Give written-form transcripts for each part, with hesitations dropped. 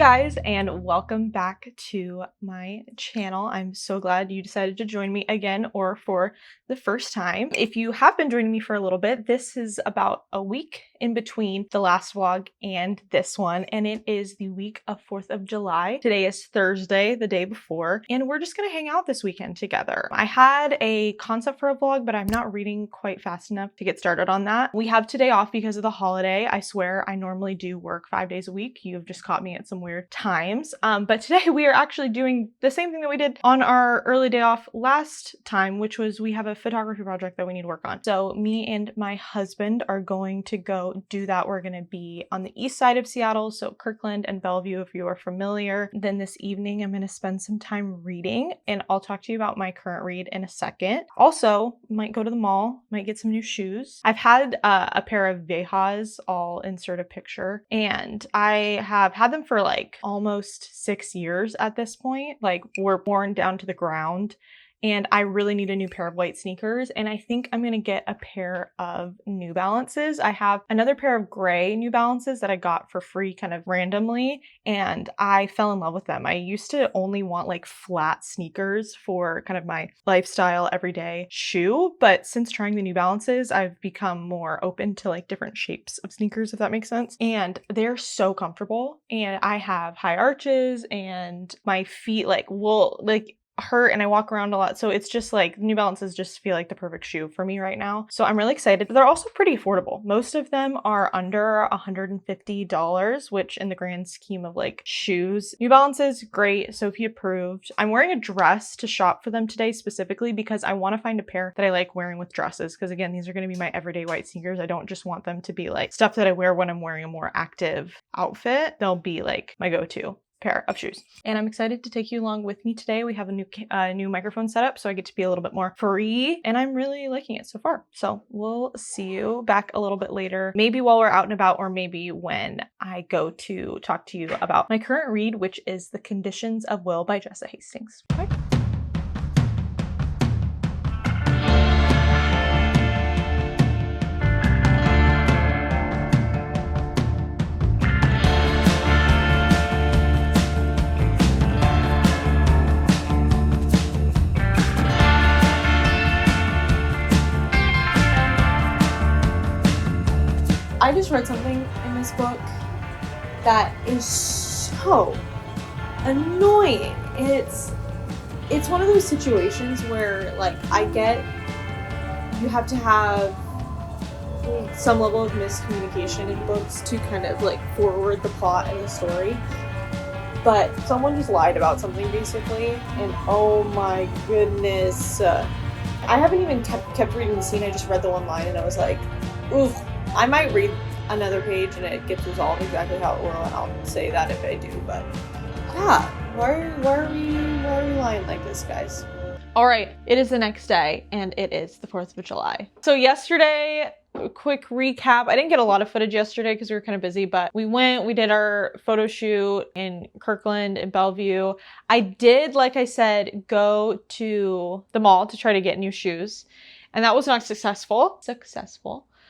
guys, and welcome back to my channel. I'm so glad you decided to join me again or for the first time. If you have been joining me for a little bit, this is about a week in between the last vlog and this one, and it is the week of 4th of July. Today is Thursday, the day before, and we're just gonna hang out this weekend together. I had a concept for a vlog, but I'm not reading quite fast enough to get started on that. We have today off because of the holiday. I swear I normally do work 5 days a week. You've just caught me at some weird times. But today we are actually doing the same thing that we did on our early day off last time, which was we have a photography project that we need to work on. So me and my husband are going to go do that. We're going to be on the east side of Seattle, so Kirkland and Bellevue if you are familiar. Then this evening I'm going to spend some time reading, and I'll talk to you about my current read in a second. Also, might go to the mall, might get some new shoes. I've had a pair of Vejas, I'll insert a picture, and I have had them for like almost 6 years at this point. Like, were worn down to the ground, and I really need a new pair of white sneakers, and I think I'm gonna get a pair of New Balances. I have another pair of gray New Balances that I got for free kind of randomly, and I fell in love with them. I used to only want like flat sneakers for kind of my lifestyle everyday shoe, but since trying the New Balances, I've become more open to like different shapes of sneakers, if that makes sense. And they're so comfortable, and I have high arches, and my feet will hurt, and I walk around a lot, so it's just like New Balances just feel like the perfect shoe for me right now. So I'm really excited. They're also pretty affordable. Most of them are under $150, which in the grand scheme of like shoes, New Balances, great. Sophie approved. I'm wearing a dress to shop for them today specifically because I want to find a pair that I like wearing with dresses, because again, these are going to be my everyday white sneakers. I don't just want them to be like stuff that I wear when I'm wearing a more active outfit. They'll be like my go-to pair of shoes. And I'm excited to take you along with me today. We have a new microphone setup, so I get to be a little bit more free, and I'm really liking it so far. So we'll see you back a little bit later, maybe while we're out and about, or maybe when I go to talk to you about my current read, which is The Conditions of Will by Jessa Hastings. Okay. I just read something in this book that is so annoying. It's one of those situations where, like, I get you have to have some level of miscommunication in books to kind of like forward the plot and the story, but someone just lied about something basically, and oh my goodness, I haven't even kept reading the scene. I just read the one line and I was like, oof. I might read another page and it gets resolved exactly how it will, and I'll say that if I do, but yeah, why are we lying like this, guys? All right, it is the next day, and it is the 4th of July. So yesterday, a quick recap. I didn't get a lot of footage yesterday because we were kind of busy, but we did our photo shoot in Kirkland and Bellevue. I did, like I said, go to the mall to try to get new shoes, and that was not successful.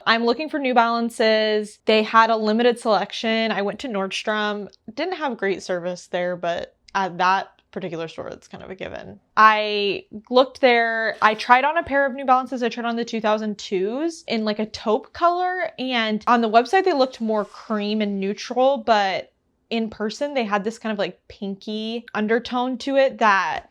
I'm looking for New Balances. They had a limited selection. I went to Nordstrom. Didn't have great service there, but at that particular store, it's kind of a given. I looked there. I tried on a pair of New Balances. I tried on the 2002s in like a taupe color, and on the website they looked more cream and neutral, but in person they had this kind of like pinky undertone to it that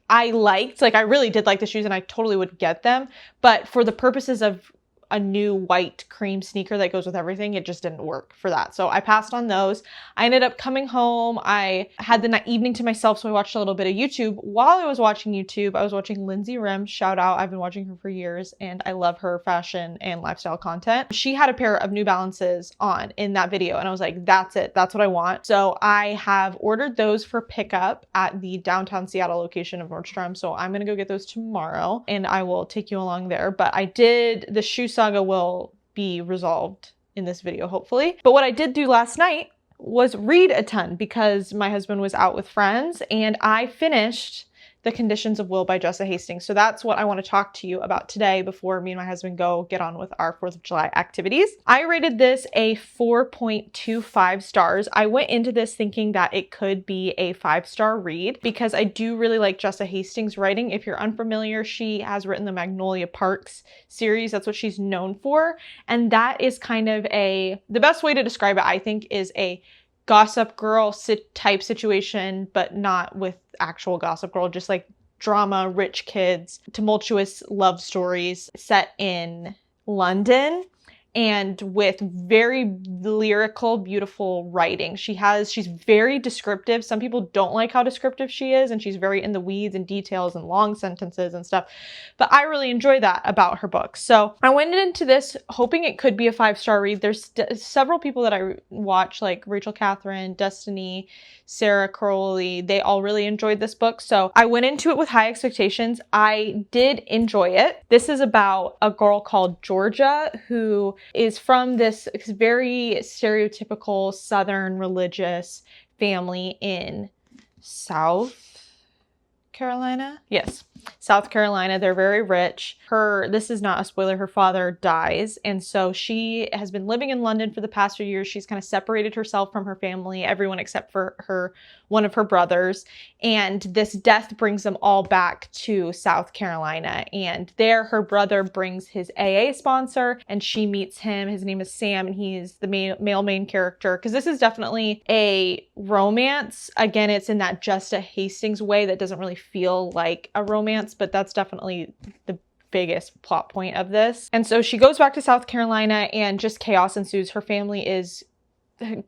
I liked. Like, I really did like the shoes and I totally would get them, but for the purposes of a new white cream sneaker that goes with everything, it just didn't work for that. So I passed on those. I ended up coming home. I had the evening to myself, so I watched a little bit of YouTube. While I was watching YouTube, I was watching Lindsay Rim. Shout out. I've been watching her for years and I love her fashion and lifestyle content. She had a pair of New Balances on in that video, and I was like, that's it. That's what I want. So I have ordered those for pickup at the downtown Seattle location of Nordstrom. So I'm gonna go get those tomorrow and I will take you along there. But the shoe saga will be resolved in this video, hopefully. But what I did do last night was read a ton because my husband was out with friends, and I finished The Conditions of Will by Jessa Hastings. So that's what I want to talk to you about today before me and my husband go get on with our 4th of July activities. I rated this a 4.25 stars. I went into this thinking that it could be a 5-star read because I do really like Jessa Hastings' writing. If you're unfamiliar, she has written the Magnolia Parks series. That's what she's known for. And that is kind of the best way to describe it, I think, is a Gossip Girl type situation, but not with actual Gossip Girl, just like drama, rich kids, tumultuous love stories set in London and with very lyrical, beautiful writing. She's very descriptive. Some people don't like how descriptive she is, and she's very in the weeds and details and long sentences and stuff. But I really enjoy that about her books. So I went into this hoping it could be a 5-star read. There's several people that I watch, like Rachel Catherine, Destiny, Sarah Crowley. They all really enjoyed this book. So I went into it with high expectations. I did enjoy it. This is about a girl called Georgia who is from this very stereotypical Southern religious family in South Carolina. Yes, South Carolina. They're very rich. This is not a spoiler, her father dies. And so she has been living in London for the past few years. She's kind of separated herself from her family, everyone except for one of her brothers. And this death brings them all back to South Carolina. And there her brother brings his AA sponsor and she meets him. His name is Sam and he's the male main character. Because this is definitely a romance. Again, it's in that Jessa Hastings way that doesn't really feel like a romance, but that's definitely the biggest plot point of this. And so she goes back to South Carolina and just chaos ensues. Her family is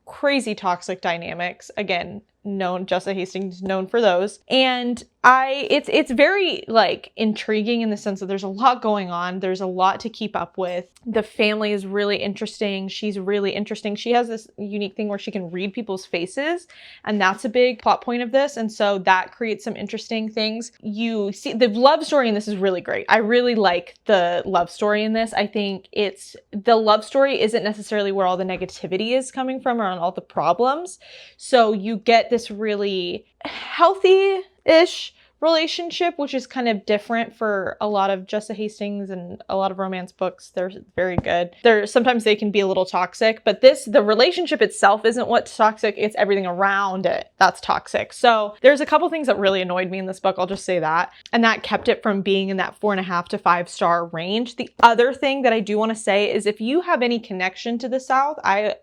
crazy toxic dynamics. Again, Jessa Hastings known for those. And it's very like intriguing in the sense that there's a lot going on. There's a lot to keep up with. The family is really interesting. She's really interesting. She has this unique thing where she can read people's faces, and that's a big plot point of this. And so that creates some interesting things. You see the love story in this is really great. I really like the love story in this. I think the love story isn't necessarily where all the negativity is coming from or on all the problems. So you get this really healthy-ish relationship, which is kind of different for a lot of Jessa Hastings and a lot of romance books. They're very good. Sometimes they can be a little toxic, but the relationship itself isn't what's toxic. It's everything around it that's toxic. So there's a couple things that really annoyed me in this book. I'll just say that. And that kept it from being in that 4.5 to 5-star range. The other thing that I do want to say is if you have any connection to the South, I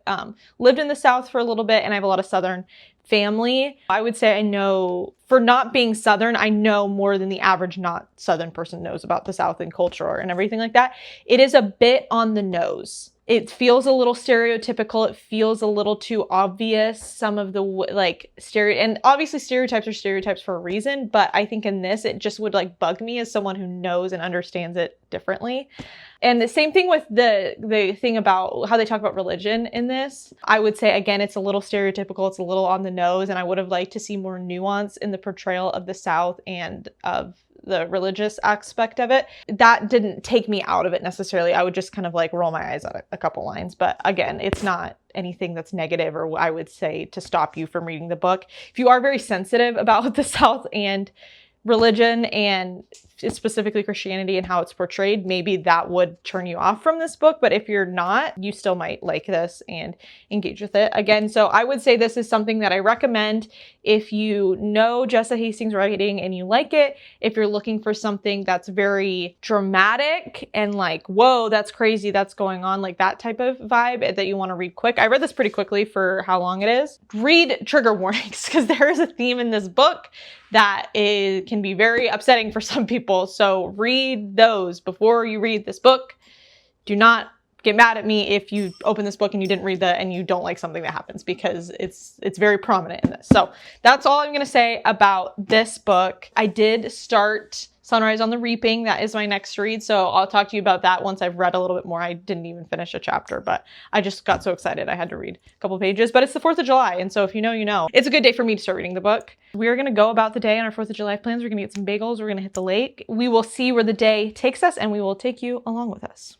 lived in the South for a little bit and I have a lot of Southern family. I would say I know, for not being Southern, I know more than the average not Southern person knows about the South and culture and everything like that. It is a bit on the nose. It feels a little stereotypical. It feels a little too obvious. Some of the and obviously stereotypes are stereotypes for a reason, but I think in this, it just would like bug me as someone who knows and understands it differently. And the same thing with the thing about how they talk about religion in this. I would say, again, it's a little stereotypical. It's a little on the nose. And I would have liked to see more nuance in the portrayal of the South and of the religious aspect of it. That didn't take me out of it necessarily. I would just kind of like roll my eyes at a couple lines. But again, it's not anything that's negative or I would say to stop you from reading the book. If you are very sensitive about the South and religion and specifically Christianity and how it's portrayed, maybe that would turn you off from this book. But if you're not, you still might like this and engage with it. Again, so I would say this is something that I recommend if you know Jessa Hastings' writing and you like it. If you're looking for something that's very dramatic and like, whoa, that's crazy, that's going on, like that type of vibe that you want to read quick. I read this pretty quickly for how long it is. Read trigger warnings because there is a theme in this book that can be very upsetting for some people. So read those before you read this book. Do not get mad at me if you open this book and you didn't read and you don't like something that happens because it's very prominent in this. So that's all I'm going to say about this book. I did start Sunrise on the Reaping. That is my next read. So I'll talk to you about that once I've read a little bit more. I didn't even finish a chapter, but I just got so excited. I had to read a couple pages, but it's the 4th of July. And so if you know, you know. It's a good day for me to start reading the book. We're going to go about the day on our 4th of July plans. We're going to get some bagels. We're going to hit the lake. We will see where the day takes us and we will take you along with us.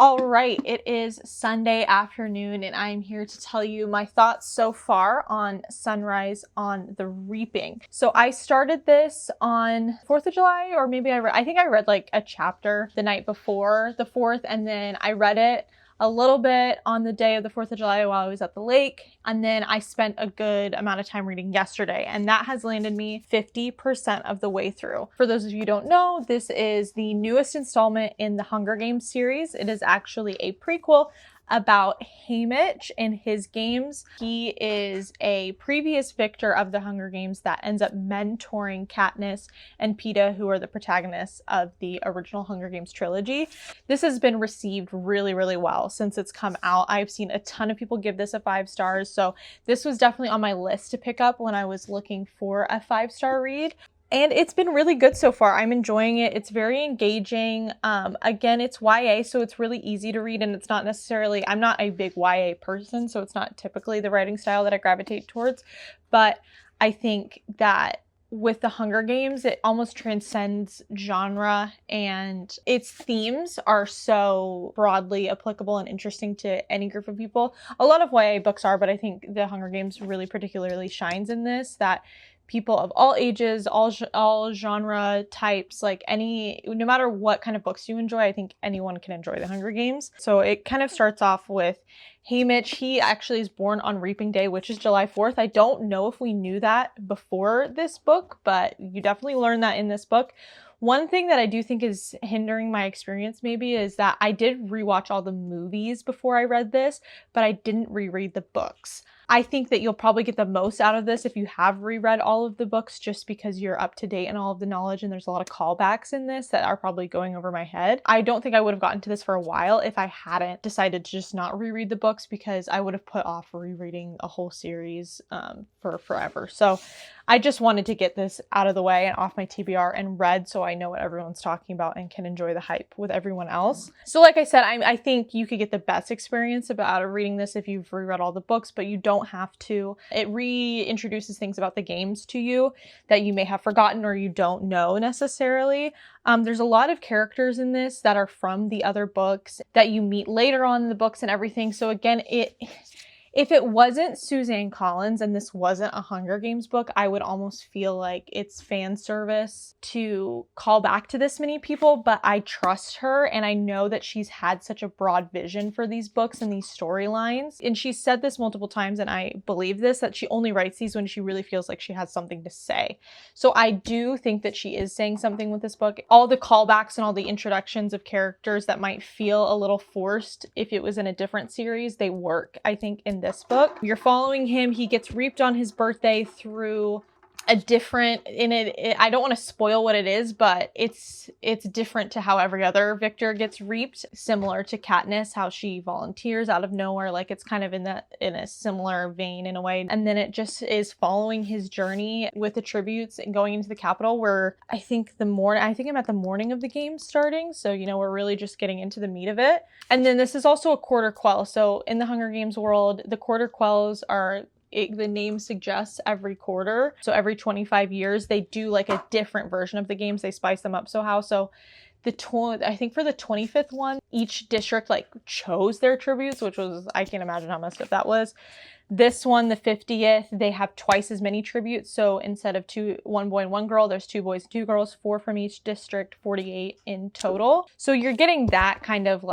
All right, it is Sunday afternoon and I'm here to tell you my thoughts so far on Sunrise on the Reaping. So I started this on 4th of July, or maybe I think I read like a chapter the night before the 4th, and then I read it a little bit on the day of the 4th of July while I was at the lake. And then I spent a good amount of time reading yesterday, and that has landed me 50% of the way through. For those of you who don't know, this is the newest installment in the Hunger Games series. It is actually a prequel about Haymitch and his games. He is a previous victor of the Hunger Games that ends up mentoring Katniss and Peeta, who are the protagonists of the original Hunger Games trilogy. This has been received really, really well since it's come out. I've seen a ton of people give this a 5 stars, so this was definitely on my list to pick up when I was looking for a 5-star read. And it's been really good so far. I'm enjoying it. It's very engaging. Again, it's YA, so it's really easy to read, and it's not necessarily, I'm not a big YA person, so it's not typically the writing style that I gravitate towards. But I think that with the Hunger Games, it almost transcends genre, and its themes are so broadly applicable and interesting to any group of people. A lot of YA books are, but I think the Hunger Games really particularly shines in this, that people of all ages, all genre types, like no matter what kind of books you enjoy, I think anyone can enjoy the Hunger Games. So it kind of starts off with Haymitch. He actually is born on Reaping Day, which is July 4th. I don't know if we knew that before this book, but you definitely learn that in this book. One thing that I do think is hindering my experience maybe is that I did rewatch all the movies before I read this, but I didn't reread the books. I think that you'll probably get the most out of this if you have reread all of the books, just because you're up to date in all of the knowledge, and there's a lot of callbacks in this that are probably going over my head. I don't think I would have gotten to this for a while if I hadn't decided to just not reread the books, because I would have put off rereading a whole series for forever. So I just wanted to get this out of the way and off my TBR and read, so I know what everyone's talking about and can enjoy the hype with everyone else. So like I said, I think you could get the best experience out of reading this if you've reread all the books, but you don't have to. It reintroduces things about the games to you that you may have forgotten or you don't know necessarily. There's a lot of characters in this that are from the other books that you meet later on in the books and everything. So again, if it wasn't Suzanne Collins and this wasn't a Hunger Games book, I would almost feel like it's fan service to call back to this many people, but I trust her, and I know that she's had such a broad vision for these books and these storylines. And she's said this multiple times, and I believe this, that she only writes these when she really feels like she has something to say. So I do think that she is saying something with this book. All the callbacks and all the introductions of characters that might feel a little forced if it was in a different series, they work, I think, in this book. You're following him. He gets reaped on his birthday through a different, I don't want to spoil what it is, but it's different to how every other victor gets reaped, similar to Katniss, how she volunteers out of nowhere. Like, it's kind of in a similar vein in a way. And then it just is following his journey with the tributes and going into the Capitol, where I think I'm at the morning of the game starting. So, we're really just getting into the meat of it. And then this is also a quarter quell. So in the Hunger Games world, the quarter quells are, the name suggests, every quarter. So every 25 years, they do like a different version of the games. They spice them up somehow. So I think for the 25th one, each district chose their tributes, which was, I can't imagine how messed up that was. This one, the 50th, they have twice as many tributes. So instead of one boy and one girl, there's 2 boys and 2 girls, 4 from each district, 48 in total. So you're getting that kind of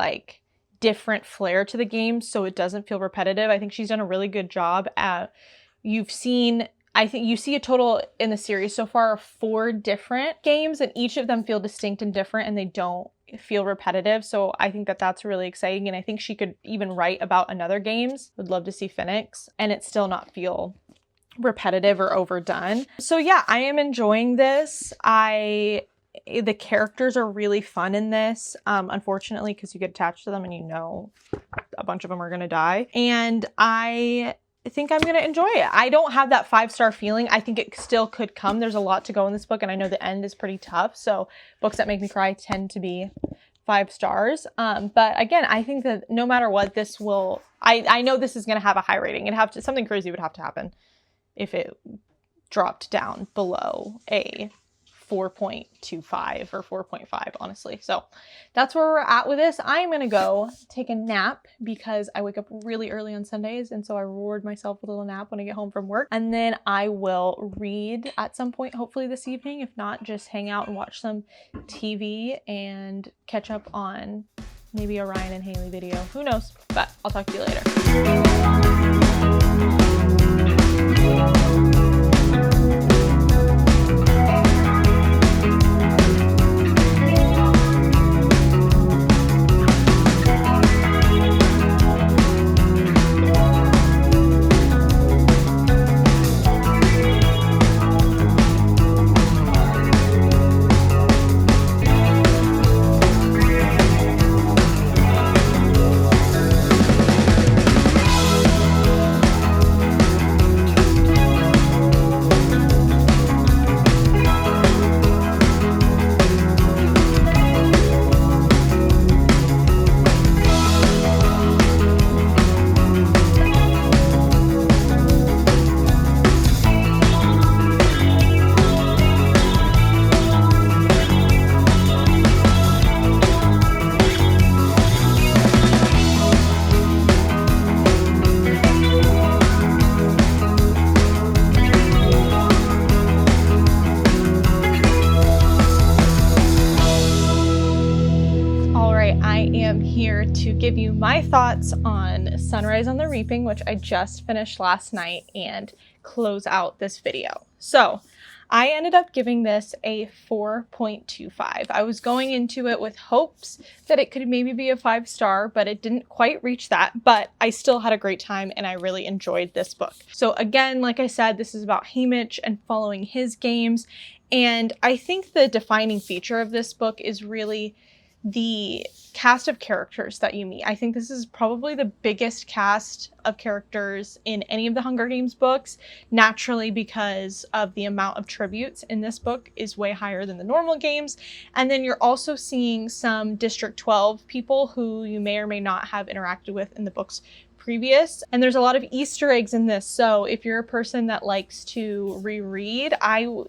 different flair to the game, so it doesn't feel repetitive. I think she's done a really good job at, I think you see a total in the series so far of 4 different games, and each of them feel distinct and different, and they don't feel repetitive. So I think that that's really exciting, and I think she could even write about another games. Would love to see Phoenix, and it still not feel repetitive or overdone. So yeah, I am enjoying this. The characters are really fun in this, unfortunately, because you get attached to them and a bunch of them are going to die. And I think I'm going to enjoy it. I don't have that 5-star feeling. I think it still could come. There's a lot to go in this book, and I know the end is pretty tough. So books that make me cry tend to be 5 stars. But again, I think that no matter what, I know this is going to have a high rating. Something crazy would have to happen if it dropped down below a 4.25 or 4.5, honestly. So that's where we're at with this. I'm going to go take a nap because I wake up really early on Sundays. And so I reward myself with a little nap when I get home from work. And then I will read at some point, hopefully this evening. If not, just hang out and watch some TV and catch up on maybe a Ryan and Haley video. Who knows? But I'll talk to you later. To give you my thoughts on Sunrise on the Reaping, which I just finished last night, and close out this video. So I ended up giving this a 4.25. I was going into it with hopes that it could maybe be a 5-star, but it didn't quite reach that. But I still had a great time and I really enjoyed this book. So again, like I said, this is about Haymitch and following his games. And I think the defining feature of this book is really the cast of characters that you meet. I think this is probably the biggest cast of characters in any of the Hunger Games books, naturally because of the amount of tributes in this book is way higher than the normal games. And then you're also seeing some District 12 people who you may or may not have interacted with in the books previous. And there's a lot of Easter eggs in this. So if you're a person that likes to reread,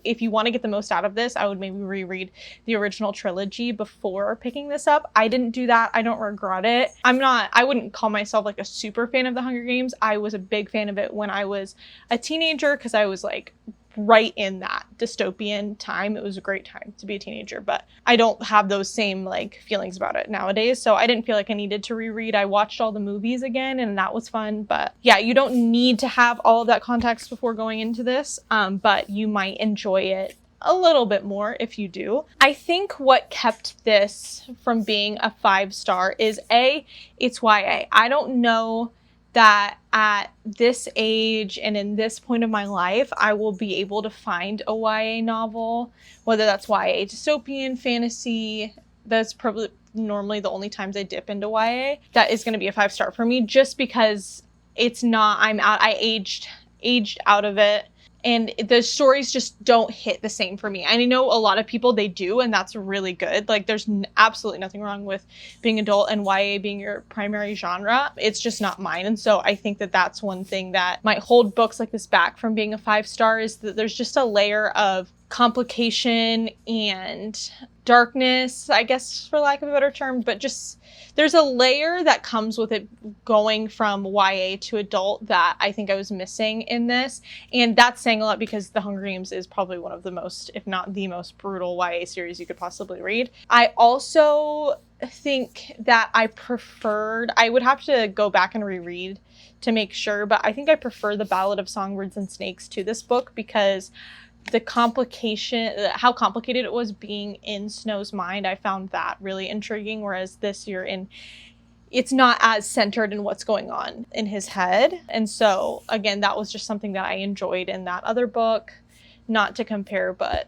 if you want to get the most out of this, I would maybe reread the original trilogy before picking this up. I didn't do that. I don't regret it. I wouldn't call myself like a super fan of the Hunger Games. I was a big fan of it when I was a teenager because I was like right in that dystopian time. It was a great time to be a teenager, but I don't have those same like feelings about it nowadays. So I didn't feel like I needed to reread. I watched all the movies again and that was fun. But yeah, you don't need to have all of that context before going into this, but you might enjoy it a little bit more if you do. I think what kept this from being a 5-star is it's YA. I don't know that at this age and in this point of my life, I will be able to find a YA novel, whether that's YA dystopian, fantasy. That's probably normally the only times I dip into YA. That is going to be a 5-star for me just because it's not, I aged out of it. And the stories just don't hit the same for me. I know a lot of people, they do, and that's really good. Like, there's absolutely nothing wrong with being adult and YA being your primary genre. It's just not mine. And so I think that that's one thing that might hold books like this back from being a 5-star is that there's just a layer of complication and darkness, I guess, for lack of a better term, but just there's a layer that comes with it going from YA to adult that I think I was missing in this. And that's saying a lot because The Hunger Games is probably one of the most, if not the most brutal YA series you could possibly read. I also think that I would have to go back and reread to make sure, but I think I prefer The Ballad of Songbirds and Snakes to this book because the complication, how complicated it was being in Snow's mind, I found that really intriguing. Whereas this it's not as centered in what's going on in his head. And so again, that was just something that I enjoyed in that other book. Not to compare, but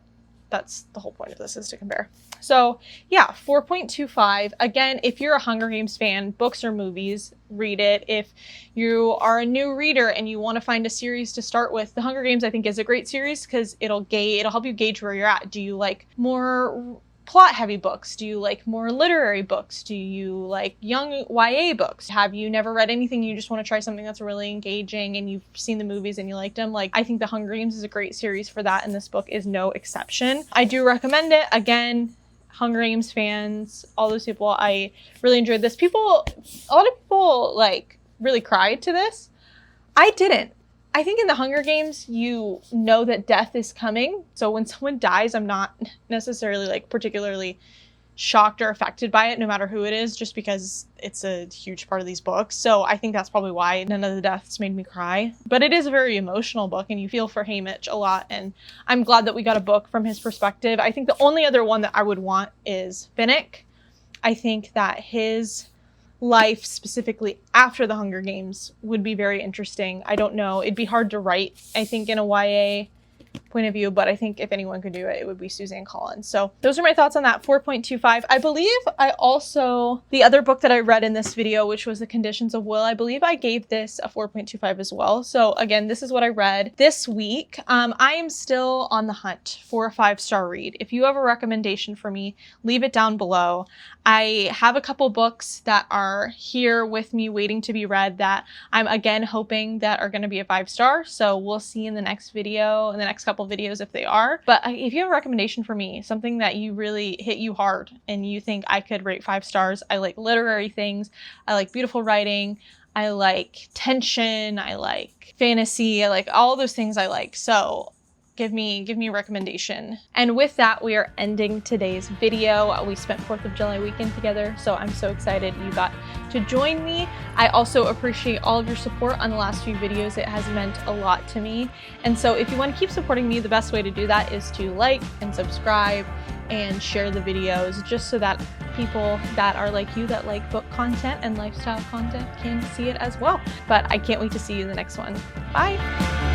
that's the whole point of this, is to compare. So yeah, 4.25. Again, if you're a Hunger Games fan, books or movies, read it. If you are a new reader and you want to find a series to start with, The Hunger Games I think is a great series because it'll help you gauge where you're at. Do you like more plot heavy books? Do you like more literary books? Do you like young YA books? Have you never read anything, you just want to try something that's really engaging and you've seen the movies and you liked them? Like, I think The Hunger Games is a great series for that, and this book is no exception. I do recommend it. Again, Hunger Games fans, all those people, I really enjoyed this. A lot of people like really cried to this. I didn't. I think in the Hunger Games, you know that death is coming. So when someone dies, I'm not necessarily like particularly shocked or affected by it, no matter who it is, just because it's a huge part of these books. So I think that's probably why none of the deaths made me cry. But it is a very emotional book, and you feel for Haymitch a lot. And I'm glad that we got a book from his perspective. I think the only other one that I would want is Finnick. I think that his life specifically after the Hunger Games would be very interesting. I don't know. It'd be hard to write, I think, in a YA point of view, but I think if anyone could do it, it would be Suzanne Collins. So those are my thoughts on that. 4.25. I believe the other book that I read in this video, which was The Conditions of Will, I believe I gave this a 4.25 as well. So again, this is what I read this week. I am still on the hunt for a 5-star read. If you have a recommendation for me, leave it down below. I have a couple books that are here with me waiting to be read that I'm again hoping that are going to be a 5-star. So we'll see in the next video, in the next couple videos if they are. But if you have a recommendation for me, something that you really hit you hard and you think I could rate 5 stars. I like literary things. I like beautiful writing. I like tension. I like fantasy. I like all those things I like. So give me a recommendation. And with that, we are ending today's video. We spent 4th of July weekend together, so I'm so excited you got to join me. I also appreciate all of your support on the last few videos. It has meant a lot to me. And so if you want to keep supporting me, the best way to do that is to like and subscribe and share the videos, just so that people that are like you, that like book content and lifestyle content, can see it as well. But I can't wait to see you in the next one. Bye.